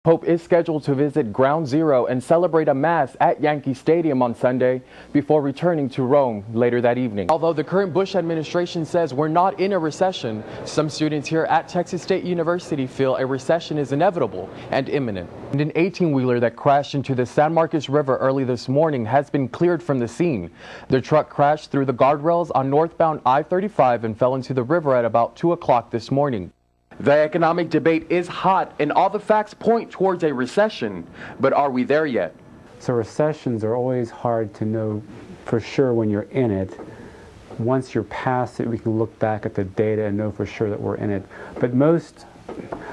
Pope is scheduled to visit Ground Zero and celebrate a Mass at Yankee Stadium on Sunday before returning to Rome later that evening. Although the current Bush administration says we're not in a recession, some students here at Texas State University feel a recession is inevitable and imminent. And an 18-wheeler that crashed into the San Marcos River early this morning has been cleared from the scene. The truck crashed through the guardrails on northbound I-35 and fell into the river at about 2 o'clock this morning. The economic debate is hot and all the facts point towards a recession, but are we there yet? So recessions are always hard to know for sure when you're in it. Once you're past it, we can look back at the data and know for sure that we're in it. But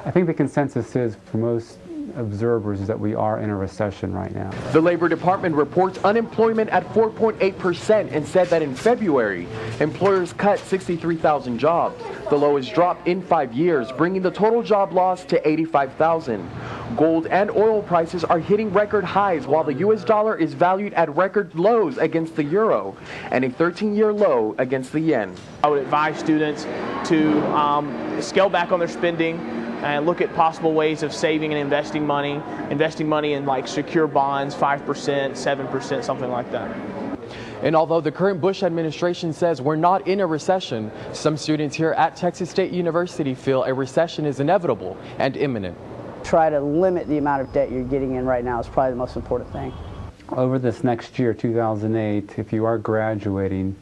I think the consensus is for most observers is that we are in a recession right now. The Labor Department reports unemployment at 4.8% and said that in February, employers cut 63,000 jobs, the lowest drop in 5 years, bringing the total job loss to 85,000. Gold and oil prices are hitting record highs while the U.S. dollar is valued at record lows against the euro and a 13-year low against the yen. I would advise students to scale back on their spending and look at possible ways of saving and investing money in like secure bonds, 5%, 7%, something like that. And although the current Bush administration says we're not in a recession, some students here at Texas State University feel a recession is inevitable and imminent. Try to limit the amount of debt you're getting in right now is probably the most important thing. Over this next year, 2008, if you are graduating,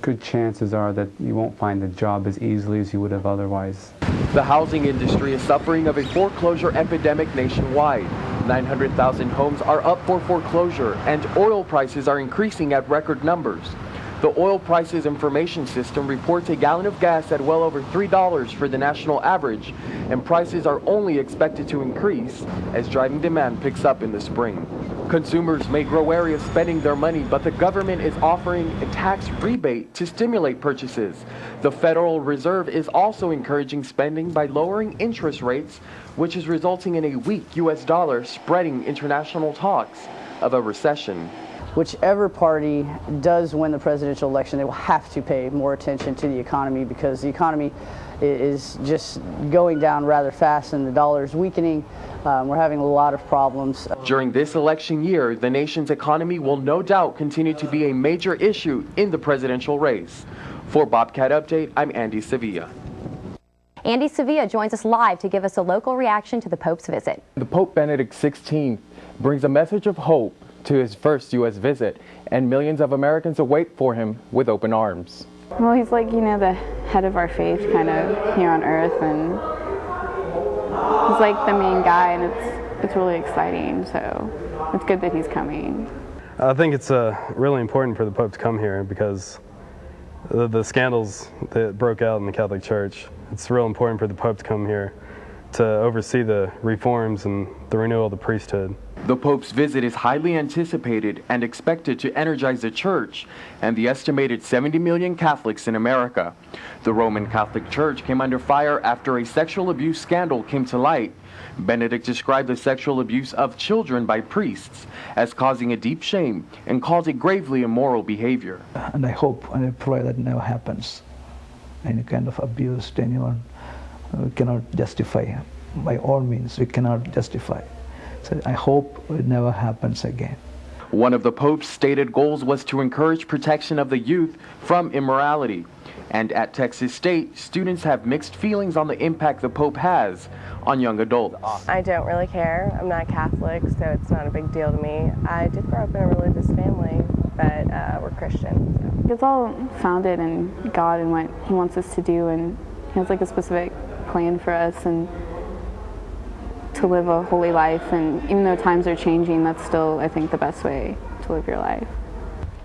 good chances are that you won't find a job as easily as you would have otherwise. The housing industry is suffering of a foreclosure epidemic nationwide. 900,000 homes are up for foreclosure, and oil prices are increasing at record numbers. The Oil Prices Information System reports a gallon of gas at well over $3 for the national average, and prices are only expected to increase as driving demand picks up in the spring. Consumers may grow wary of spending their money, but the government is offering a tax rebate to stimulate purchases. The Federal Reserve is also encouraging spending by lowering interest rates, which is resulting in a weak U.S. dollar, spreading international talks of a recession. Whichever party does win the presidential election, they will have to pay more attention to the economy because the economy is just going down rather fast and the dollar is weakening. We're having a lot of problems. During this election year, the nation's economy will no doubt continue to be a major issue in the presidential race. For Bobcat Update, I'm Andy Sevilla. Andy Sevilla joins us live to give us a local reaction to the Pope's visit. The Pope Benedict XVI brings a message of hope to his first U.S. visit, and millions of Americans await for him with open arms. Well, he's like, the head of our faith kind of here on earth, and he's like the main guy, and it's really exciting, so it's good that he's coming. I think it's really important for the Pope to come here because the scandals that broke out in the Catholic Church, it's real important for the Pope to come here to oversee the reforms and the renewal of the priesthood. The Pope's visit is highly anticipated and expected to energize the Church and the estimated 70 million Catholics in America. The Roman Catholic Church came under fire after a sexual abuse scandal came to light. Benedict described the sexual abuse of children by priests as causing a deep shame and called it gravely immoral behavior. And I hope and I pray that never happens. Any kind of abuse to anyone we cannot justify. By all means, we cannot justify. So I hope it never happens again. One of the Pope's stated goals was to encourage protection of the youth from immorality. And at Texas State, students have mixed feelings on the impact the Pope has on young adults. I don't really care. I'm not Catholic, so it's not a big deal to me. I did grow up in a religious family, but we're Christian. So. It's all founded in God and what he wants us to do, and he has like a specific plan for us and to live a holy life, and even though times are changing, that's still, I think, the best way to live your life.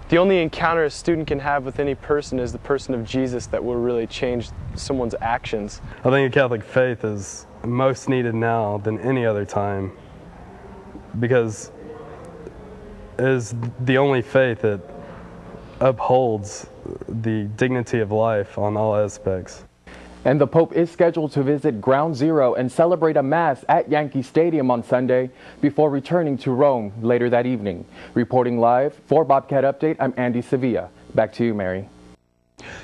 The only encounter a student can have with any person is the person of Jesus that will really change someone's actions. I think the Catholic faith is most needed now than any other time because it is the only faith that upholds the dignity of life on all aspects. And the Pope is scheduled to visit Ground Zero and celebrate a Mass at Yankee Stadium on Sunday before returning to Rome later that evening. Reporting live for Bobcat Update, I'm Andy Sevilla. Back to you, Mary.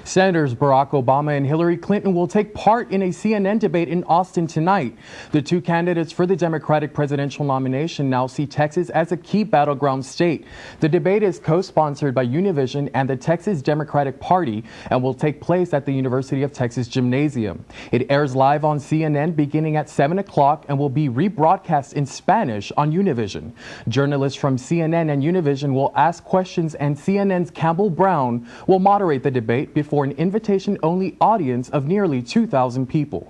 Senators Barack Obama and Hillary Clinton will take part in a CNN debate in Austin tonight. The two candidates for the Democratic presidential nomination now see Texas as a key battleground state. The debate is co-sponsored by Univision and the Texas Democratic Party and will take place at the University of Texas Gymnasium. It airs live on CNN beginning at 7 o'clock and will be rebroadcast in Spanish on Univision. Journalists from CNN and Univision will ask questions and CNN's Campbell Brown will moderate the debate before an invitation-only audience of nearly 2,000 people.